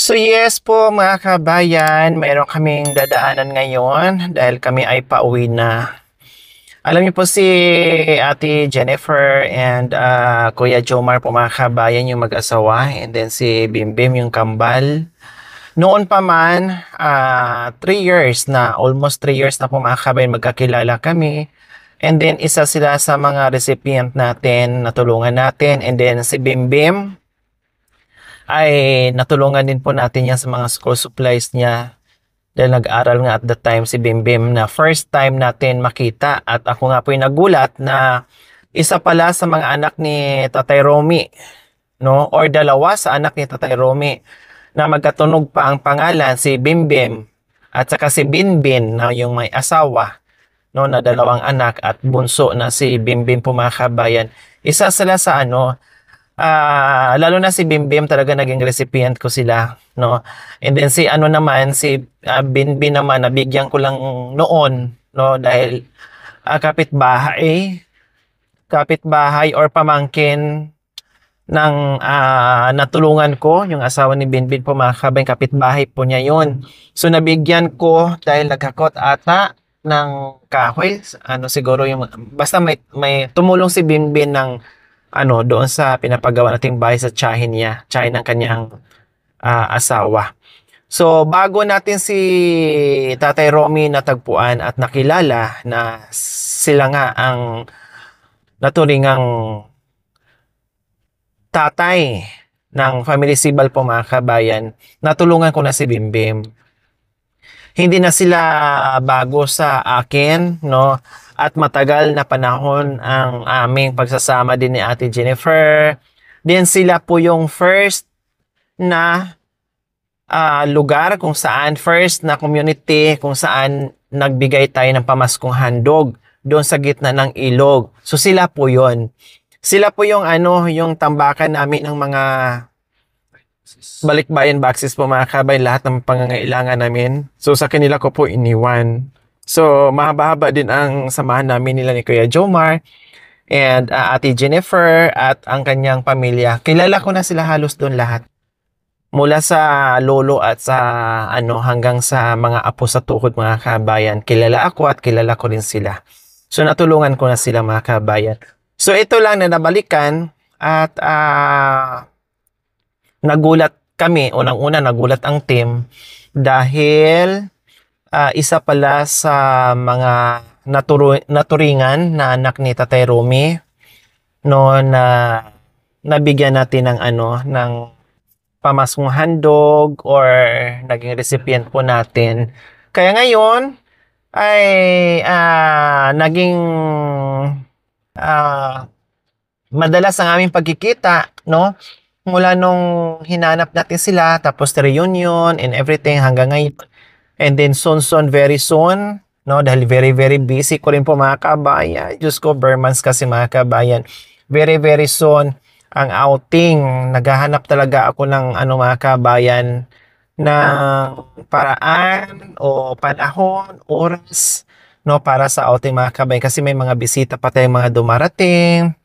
So yes po mga kabayan, mayroon kaming dadaanan ngayon dahil kami ay pauwi na. Alam niyo po si Ate Jennifer and Kuya Jomar po mga kabayan yung mag-asawa, and then si Bimbim yung kambal. Noon pa man, 3 years na, almost 3 years na po mga kabayan magkakilala kami. And then isa sila sa mga recipient natin, natulungan natin. And then si Bimbim ay natulungan din po natin yan sa mga school supplies niya. Dahil nag-aral nga at the time si Bimbim na first time natin makita. At ako nga po yung nagulat na isa pala sa mga anak ni Tatay Romy, no? Or dalawa sa anak ni Tatay Romy na magkatunog pa ang pangalan, si Bimbim at saka si Binbin na yung may asawa, no, na dalawang anak, at bunso na si Bimbim po mga kabayan. Isa sila sa lalo na si Bimbim talaga naging recipient ko sila, no. And then si naman si Binbin naman nabigyan ko lang noon, no, dahil kapitbahay or pamangkin ng natulungan ko, yung asawa ni Binbin po mga kabayan, kapitbahay po niya yun. So nabigyan ko dahil nagkakot ata ng kahoy, siguro yung basta may tumulong si Binbin ng doon sa pinapagawa nating bahay sa tsahin ng kanyang asawa. So, bago natin si Tatay Romy natagpuan at nakilala na sila nga ang naturingang tatay ng Family Sibal po mga kabayan, natulungan ko na si Bimbim. Hindi na sila bago sa akin, no? At matagal na panahon ang aming pagsasama din ni Ate Jennifer. Then sila po yung first na lugar kung saan, first na community kung saan nagbigay tayo ng pamaskong handog doon sa gitna ng ilog. So sila po yon. Sila po yung yung tambakan namin ng mga balikbayan boxes po mga kabayan, lahat ng pangangailangan namin. So sa kanila ko po iniwan. So, mahaba-haba din ang samahan namin nila ni Kuya Jomar and Ate Jennifer at ang kanyang pamilya. Kilala ko na sila halos doon lahat. Mula sa lolo at sa hanggang sa mga apo sa tukod mga kabayan. Kilala ako at kilala ko rin sila. So, natulungan ko na sila mga kabayan. So, ito lang na nabalikan at nagulat kami. Unang-una nagulat ang team dahil isa pala sa mga naturingan na anak ni Tatay Romy, no, na nabigyan natin ng ng pamaskong handog or naging recipient po natin. Kaya ngayon ay naging madalas ang aming pagkikita, no? Mula nung hinanap natin sila, tapos reunion and everything hanggang ngayon. And then soon, very soon, no, dahil very, very busy ko rin po mga kabayan. Diyos ko, Bermans kasi mga kabayan. Very, very soon, ang outing. Naghahanap talaga ako ng mga kabayan na paraan o panahon, oras, no, para sa outing mga kabayan. Kasi may mga bisita pa tayong mga dumarating.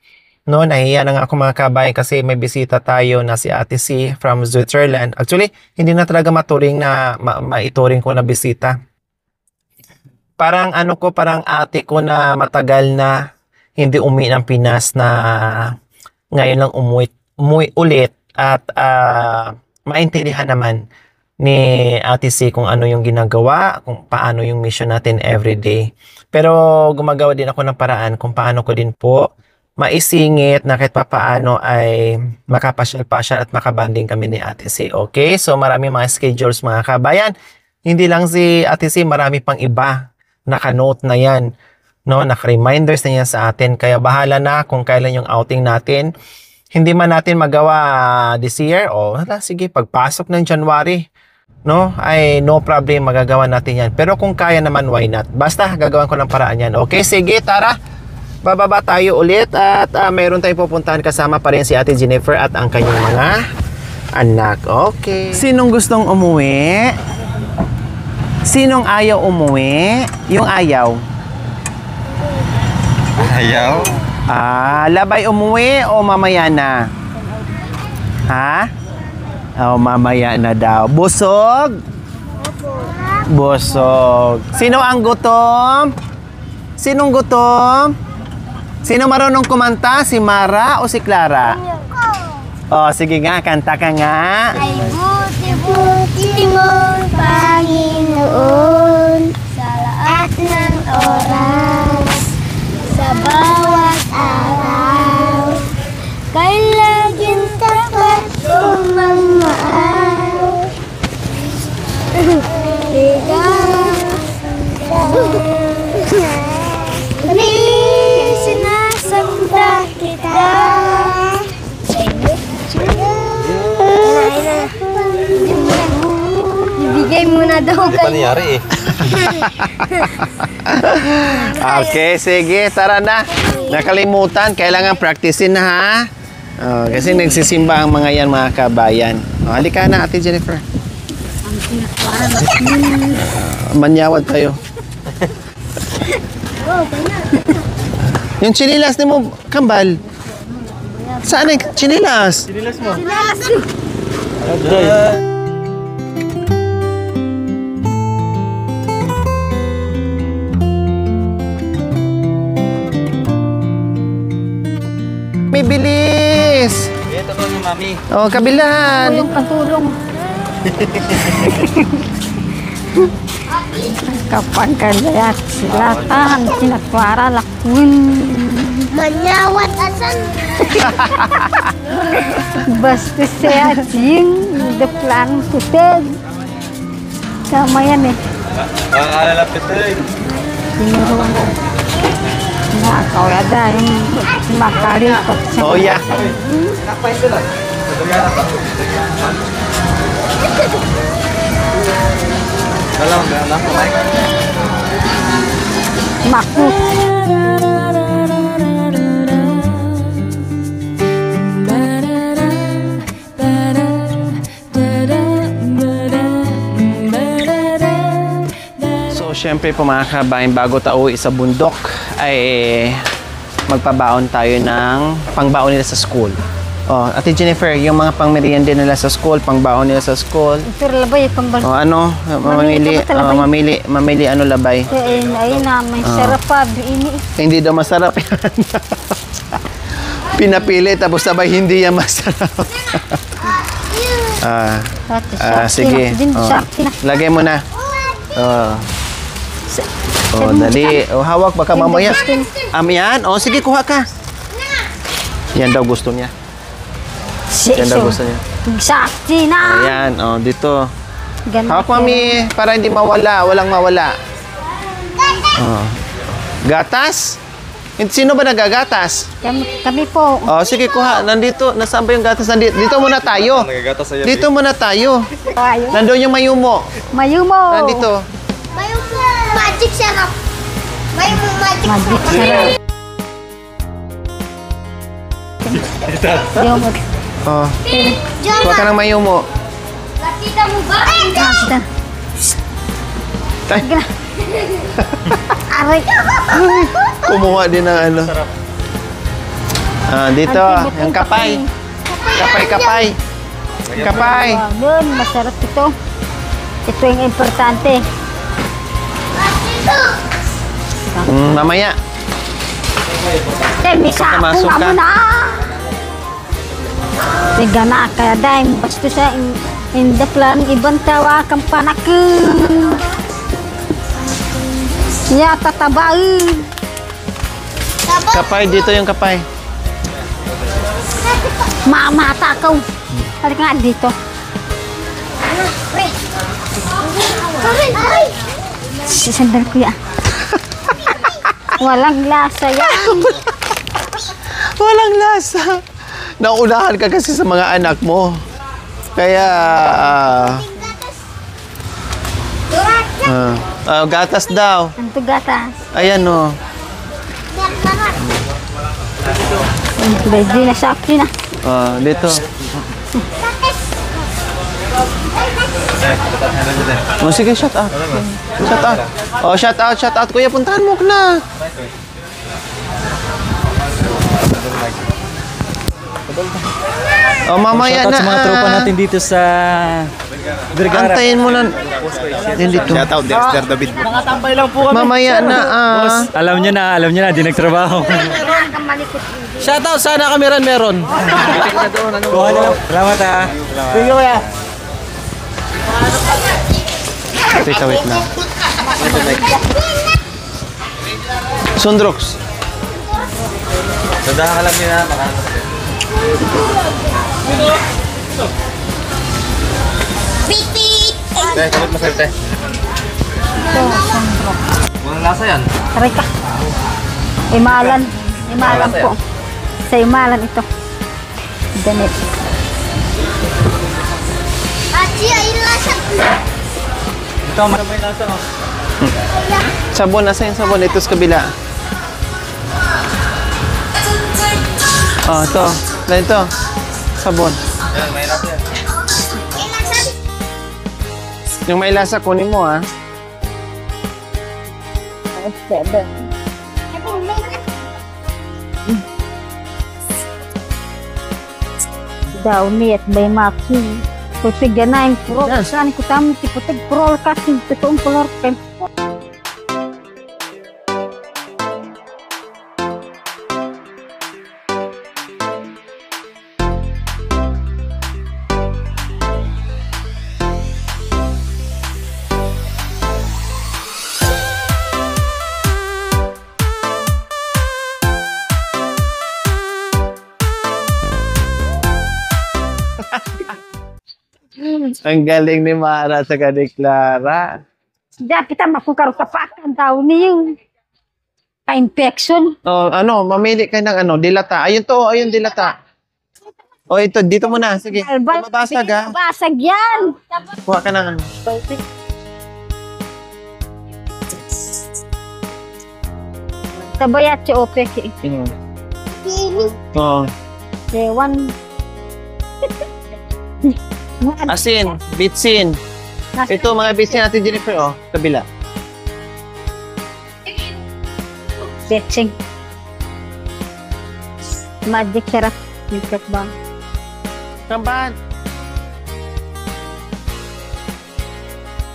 No, nahiya na nga ako mga kabayan kasi may bisita tayo na si Ate C from Switzerland. Actually, hindi na talaga maturing na maituring ko na bisita. Parang parang ate ko na matagal na hindi umuwi ng Pinas na ngayon lang umuwi ulit at maintindihan naman ni Ate C kung ano yung ginagawa, kung paano yung mission natin everyday. Pero gumagawa din ako ng paraan kung paano ko din po maisingit na kahit papaano ay makapasyal-pasyal at makabanding kami ni Ate C. Okay? So marami mga schedules mga kabayan. Hindi lang si Ate C, marami pang iba. Naka-note na yan. No? Naka-reminders na yan sa atin. Kaya bahala na kung kailan yung outing natin. Hindi man natin magawa this year. Sige, pagpasok ng January, no? Ay no problem, magagawa natin yan. Pero kung kaya naman, why not? Basta gagawin ko ng paraan yan. Okay? Sige, tara. Bababa tayo ulit at meron tayong pupuntahan, kasama pa rin si Ate Jennifer at ang kanyang mga anak. Okay. Sinong gustong umuwi? Sinong ayaw umuwi? Yung ayaw. Ayaw? Labay umuwi o mamaya na? Ha? Oh, mamaya na daw. Busog? Busog. Sino ang gutom? Sinong gutom? Sino marunong kumanta? Si Mara o si Clara? Oh, sige nga, kanta ka nga. Ay buti-buti mo, Panginoon, sa lahat ng oras, sa bawat araw, kay laging tapat sumamahal. Sinasamba kita. Ibigay mo na daw Hindi pa nangyari eh. Okay, sige, tara na. Nakalimutan, kailangan practicein na ha. Oh, kasi nagsisimba ang mga yan, mga kabayan. Oh, halika na, Ate Jennifer. Manyawad tayo. Yung chinilas ni mo, kambal. Saan yung chinilas? Sinilas mo. May bilis. Ito to ni Mami. Oh, kabilan. Patulong. Kapag kaya silatan, sinakwara lakwin. Manyawat asan. Basta siya jing, deplang kuted. Sama yan eh. Alalapit na rin. Sinuruan ko. Nakakaw yada yung makarikot sa Oh, yeah. Alam mo, Mike. maku. So, syempre po mga kabayan, bago tayo uwi sa bundok, ay magpabaon tayo ng pangbaon nila sa school. Oh, Ate Jennifer, yung mga pangmerienda nila sa school, pangbaon nila sa school. Pero labay pambal. Oh, ano? Mamili, ka ba talabay? mamili ano labay. Ayun na, may sarap pa. Ini. Hindi daw masarap yan. Pinapili, tapos sabay hindi yan masarap. Sige. Oh, lagay mo na. Oh. Oh, dali. Oh, hawak baka mamaya. Yan. Oh, sige, kuha ka. Yan daw gusto niya. Yan daw gusto niya. Sakti na. Ayan, oh, dito. Ganun Hawak, Mami, para hindi mawala. Walang mawala. Oh. Gatas? Sino ba nagagatas? Kami po. Oh, sige, kuha. Nandito. Nasaan ba yung gatas? Dito muna tayo. Nagagatas sa'yo. Dito muna tayo. Tayo. Nandun yung mayumo. Mayumo. Nandito. Mayumo. Magic sarap. Mayumo magic sarap. Mayumo. Oh. Kuha ka ng mayumo. Gatita mo ba? Gatita. Tay. Aray. Kumuha din ng ano. Dito. Yung kapay. Kapay. Kapay. Doon, masarap ito. Ito yung importante. Mamaya. May sapo Pumasok nga ka. mo na. Tiga na kaya dahil basta sa the plan ibang tawa kang panak. Ya tataba. Kapay. Dito yung kapay. Mamata ka. Halika nga dito. Sandal ko yan. Walang lasa yan. Walang lasa. Naunahan ka kasi sa mga anak mo. Kaya... gatas daw. Ang gatas. Ayan o. Hindi na sa akin na. Dito. Oh, sige, shout out. Shout out. Oh, shout out. Kuya, puntahan mo na. Oh, mamaya Shoutout na. sa mga tropa natin dito sa Vergara. Antayin mo na. Hindi to. Shout out Dexter David. Mamaya na. Alam niyo na, di nagtrabaho. Shoutout sana kameran meron. Kuha na lang. Salamat ha. Thank you kuya. Wait lang. Sundrox. Sandahan ka lang nila. Teh, kapit mo sa'yo, teh. Walang lasa yan. Aray ka. Imalan. Imalan po. Sa imalan ito. Ganit. Ito, may lasa no? Sabon, nasa yung sabon? Ito sa kabila. Oh, ito. Ito. Sabon. Yan, may lasa yan. Yung may lasa, kunin mo ha. Daw niat bay maki. Kasi ganahin puro. Saan ko tamo tiputag puro kasi totoong kolor pen. Ang galing ni Mara sa ni Clara. Dapat makukaro sa pakan daw niyo. Pa-infection. Oh, ano, mamili ka ng ano, dilata. Ayun to, ayun dilata. Oh, ito, dito muna. Sige, mabasag ha. Basag yan. Kuha ka ng ano. Sabayat si Opek. Oh. Ewan. Asin, bitsin. Ito, mga bitsin natin, Jennifer, oh. Kabila. Betsing. Magic sarap. Yukat ba? Kamban.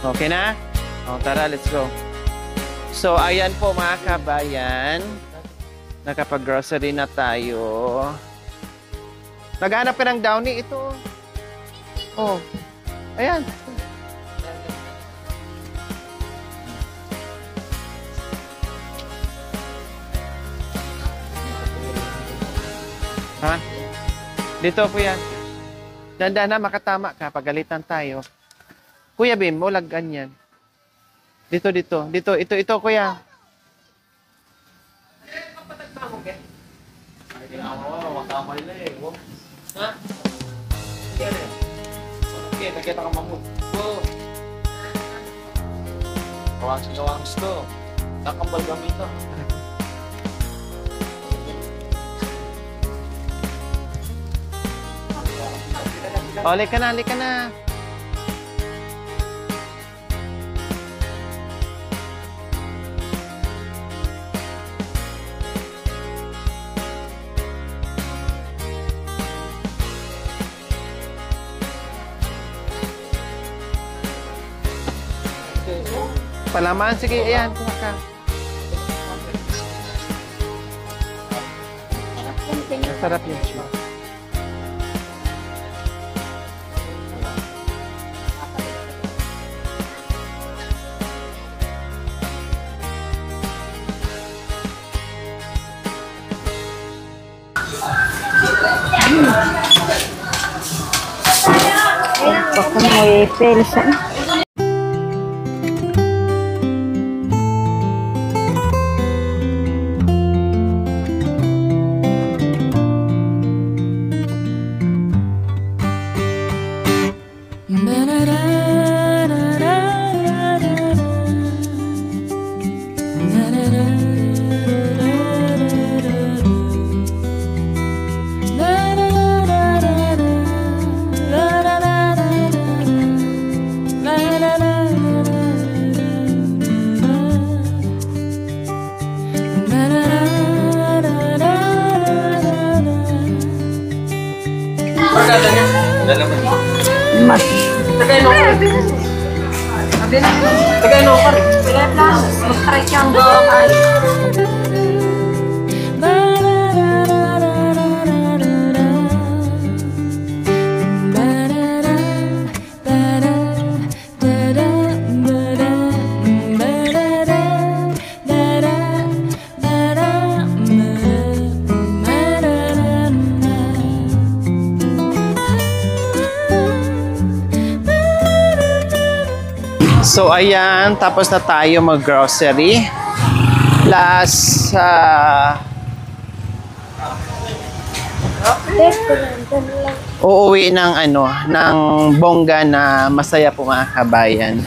Okay na? O, tara, let's go. So, ayan po mga kabayan. Nakapag-grocery na tayo. Naghanap ka ng downy. Ito. Oh. Ayan. Ha? Dito, kuya. Danda na, makatama ka. Pagalitan tayo. Kuya Bim, mo lag ganyan. Dito, dito. Dito, ito, kuya. Nakita ka mamut. Kawangs to. Nakambal kami ito. O, lika na, lika na. Palaman, sige, ayan, kuha ka. Sarap yung cheese. Baka mo i-pelsa. So ayan, tapos na tayo mag-grocery. Last uuwi ng ng bongga na masaya po mga kabayan.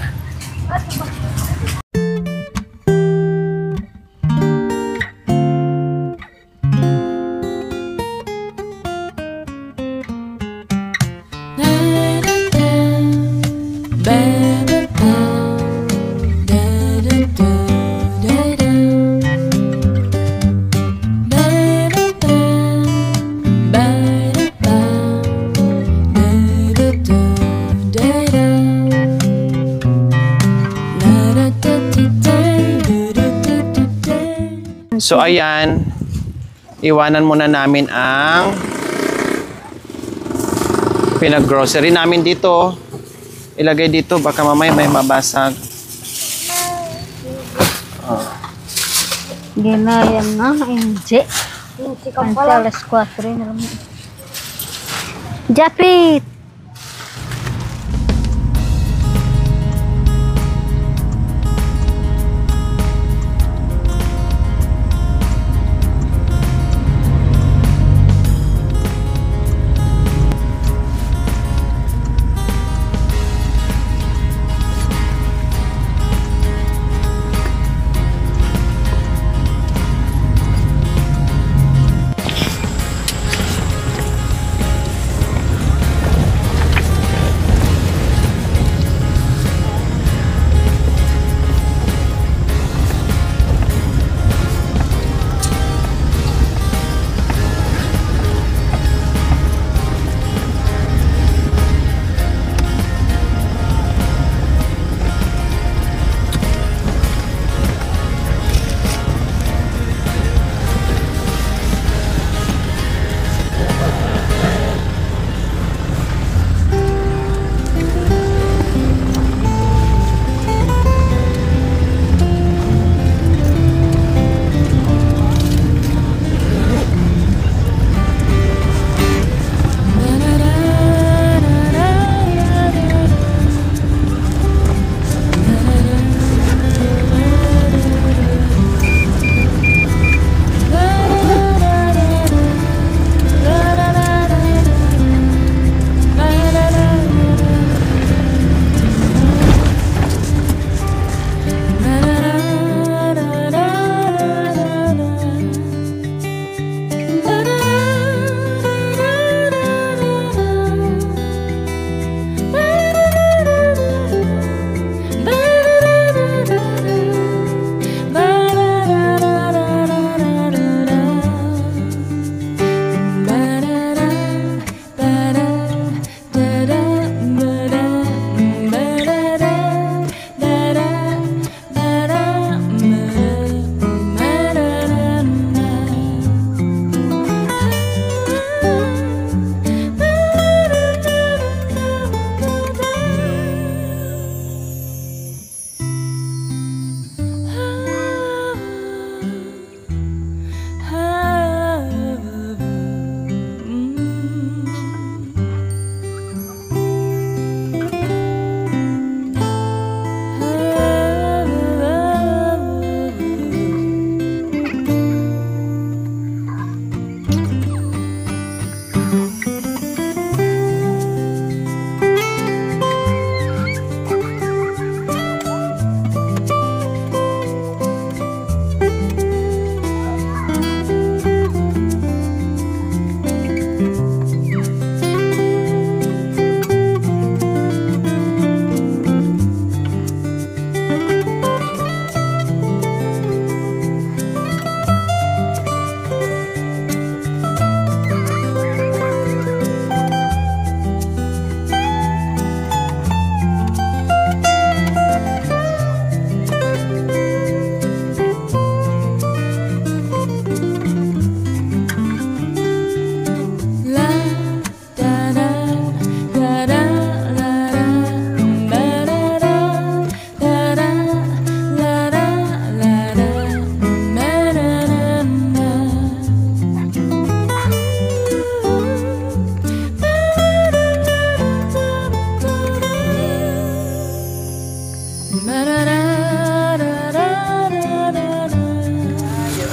So ayan, iwanan muna namin ang pinag-grocery namin dito. Ilagay dito, baka mamaya may mabasag. Ginayang nga, hindi. Hanggang alas 4 na lang. Japit!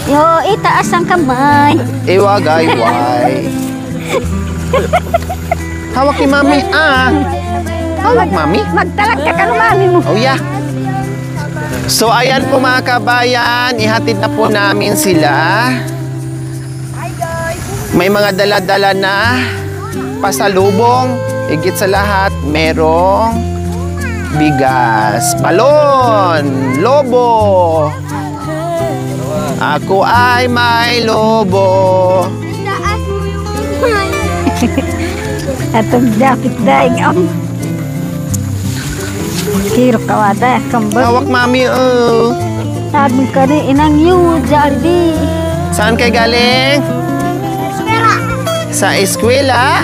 Yo, itaas ang kamay. Iwagayway. Hawak ni Mami, ah. Hawak, Mami. Magtalag ka ng mami mo. Oh, yeah. So, ayan po mga kabayan. Ihatid na po namin sila. May mga dala-dala na pasalubong. Higit sa lahat, merong bigas, balon, lobo. Ako ay may lobo. Atong dapat daing ang kiro kawada kambal. Hawak, Mami, oh. Sabi ka rin inang yu, Jollibee. Saan kayo galing? Sa eskwela?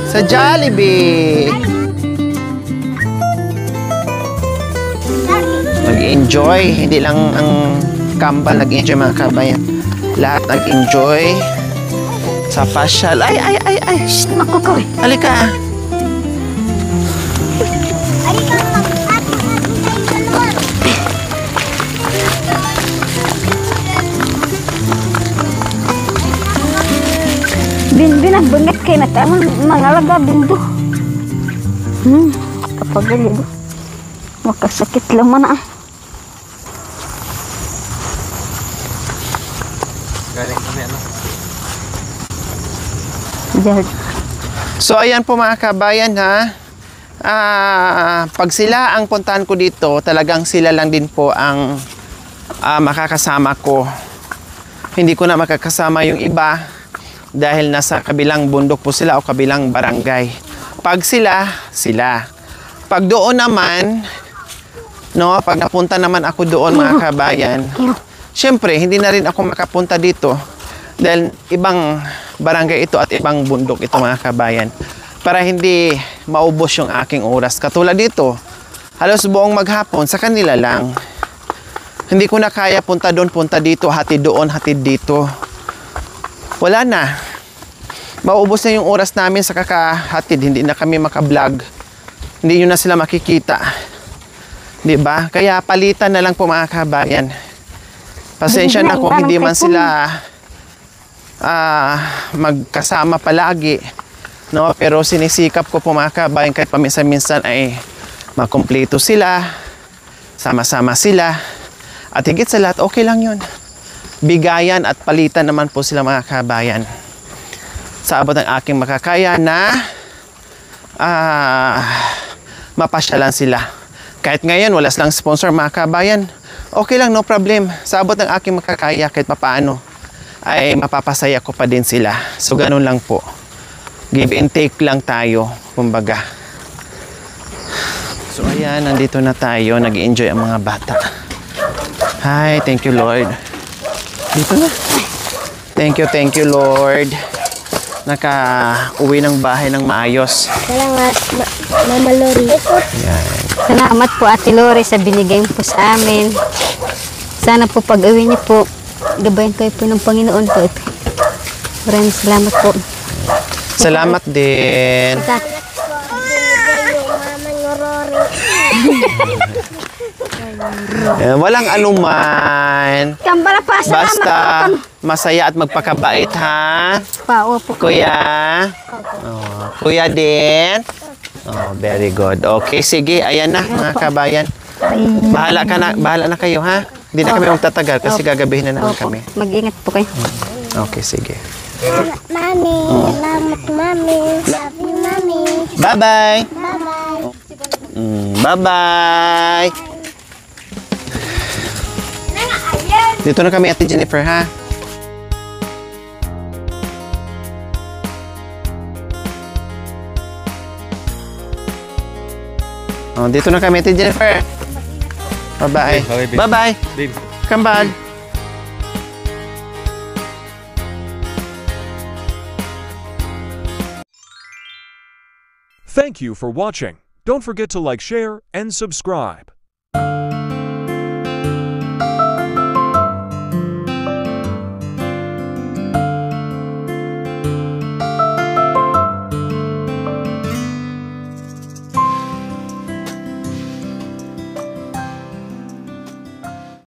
Sa Jollibee. Nag-enjoy. Hindi lang ang kambal nag-enjoy, mga kabayan. Lahat nag-enjoy sa pasyal. Ay. Shh, naku ko. Halika. Binabungat kayo na tamang mga laga bindo. Kapag ganito, makasakit lang man ah. Galing kami ano. Diyan. So, ayan po mga kabayan, ha. Pag sila ang puntahan ko dito, talagang sila lang din po ang makakasama ko. Hindi ko na makakasama yung iba dahil nasa kabilang bundok po sila o kabilang barangay. Pag sila. Pag doon naman, no, pag napunta naman ako doon mga kabayan, syempre, hindi na rin ako makapunta dito dahil ibang barangay ito at ibang bundok ito mga kabayan. Para hindi maubos yung aking oras. Katulad dito, halos buong maghapon sa kanila lang. Hindi ko na kaya punta doon, punta dito, hatid doon, hatid dito. Wala na. Mauubos na yung oras namin sa kakahatid. Hindi na kami makablog. Hindi nyo na sila makikita. Diba? Kaya palitan na lang po mga kabayan. Pasensya na kung hindi man sila magkasama palagi. No? Pero sinisikap ko po mga kabayan kahit paminsan-minsan ay makumpleto sila. Sama-sama sila. At higit sa lahat, okay lang yun. Bigayan at palitan naman po sila mga kabayan. Sa abot ng aking makakaya na mapasyalan sila. Kahit ngayon, wala silang sponsor mga kabayan. Okay lang, no problem. Sa abot ng aking makakaya, kahit papaano, ay mapapasaya ko pa din sila. So, ganun lang po. Give and take lang tayo, kumbaga. So, ayan, nandito na tayo. Nag-enjoy ang mga bata. Hi, thank you, Lord. Dito na. Thank you, Lord. Naka-uwi ng bahay ng maayos. Salamat, Mama Lori. Yan. Salamat po, Ate Lori, sa binigay mo po sa amin. Sana po pag-uwi niyo po, gabayan kayo po ng Panginoon po. Maraming salamat po. Salamat din. Walang anuman. Kambala pa, salamat Basta po. masaya at magpakabait, ha? Pao po. Kuya? Oh, kuya din? Oh, very good. Okay, sige. Ayan na, mga kabayan. Bahala na kayo, ha? Hindi na kami magtatagal kasi gagabihin na naman kami. Mag-ingat po kayo. Okay, sige. Mami, salamat Mami. Love you, Mami. Bye-bye. Bye-bye. Bye-bye. Dito na kami, Ate Jennifer, ha? Oh, dito na kami, Ate Jennifer. Bye-bye. Bye-bye. Babe. Kambal. Thank you for watching. Don't forget to like, share, and subscribe.